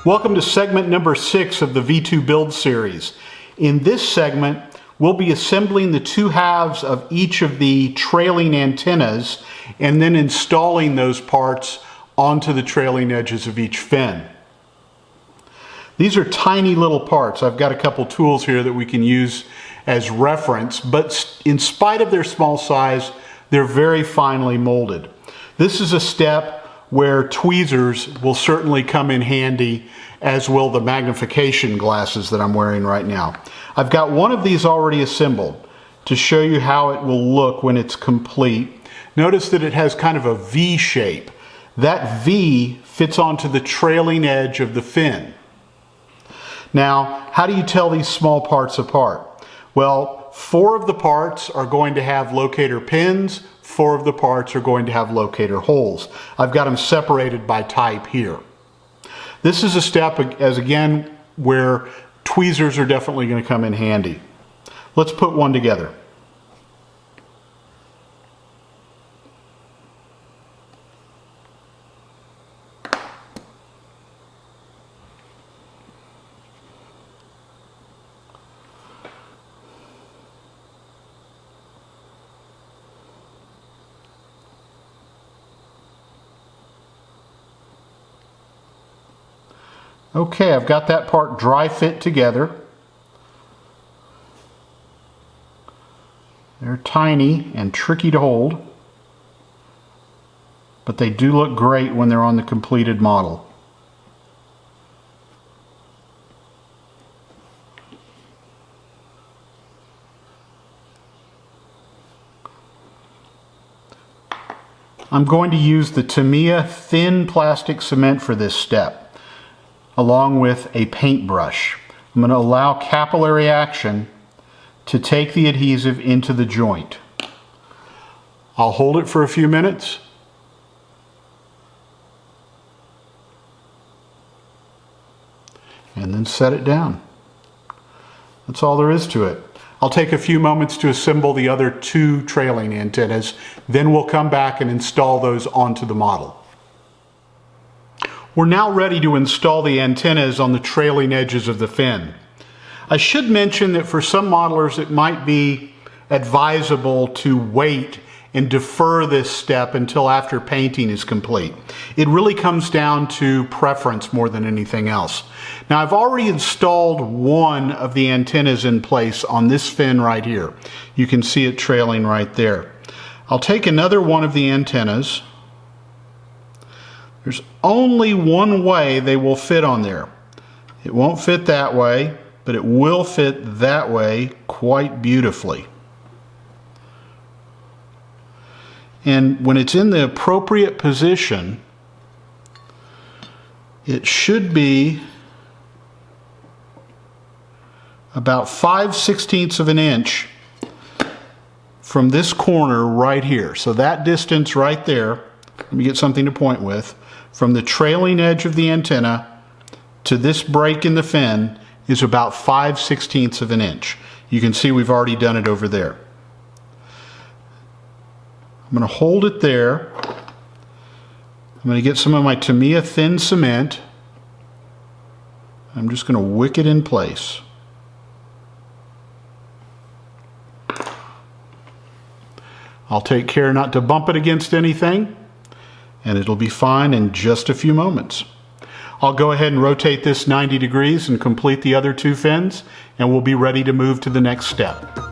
Welcome to segment number 6 of the V-2 build series. In this segment, we'll be assembling the two halves of each of the trailing antennas and then installing those parts onto the trailing edges of each fin. These are tiny little parts. I've got a couple tools here that we can use as reference, but in spite of their small size, they're very finely molded. This is a step where tweezers will certainly come in handy, as will the magnification glasses that I'm wearing right now. I've got one of these already assembled to show you how it will look when it's complete. Notice that it has kind of a V shape. That V fits onto the trailing edge of the fin. Now, how do you tell these small parts apart? Well, 4 of the parts are going to have locator pins, 4 of the parts are going to have locator holes. I've got them separated by type here. This is a step, as again, where tweezers are definitely going to come in handy. Let's put one together. Okay, I've got that part dry fit together. They're tiny and tricky to hold, but they do look great when they're on the completed model. I'm going to use the Tamiya thin plastic cement for this step, along with a paintbrush. I'm going to allow capillary action to take the adhesive into the joint. I'll hold it for a few minutes. And then set it down. That's all there is to it. I'll take a few moments to assemble the other 2 trailing antennas, then we'll come back and install those onto the model. We're now ready to install the antennas on the trailing edges of the fin. I should mention that for some modelers it might be advisable to wait and defer this step until after painting is complete. It really comes down to preference more than anything else. Now, I've already installed one of the antennas in place on this fin right here. You can see it trailing right there. I'll take another one of the antennas. There's only one way they will fit on there. It won't fit that way, but it will fit that way quite beautifully. And when it's in the appropriate position, it should be about 5/16 of an inch from this corner right here. So that distance right there, let me get something to point with, from the trailing edge of the antenna to this break in the fin is about 5/16 of an inch. You can see we've already done it over there. I'm going to hold it there. I'm going to get some of my Tamiya thin cement. I'm just going to wick it in place. I'll take care not to bump it against anything, and it'll be fine in just a few moments. I'll go ahead and rotate this 90 degrees and complete the other 2 fins, and we'll be ready to move to the next step.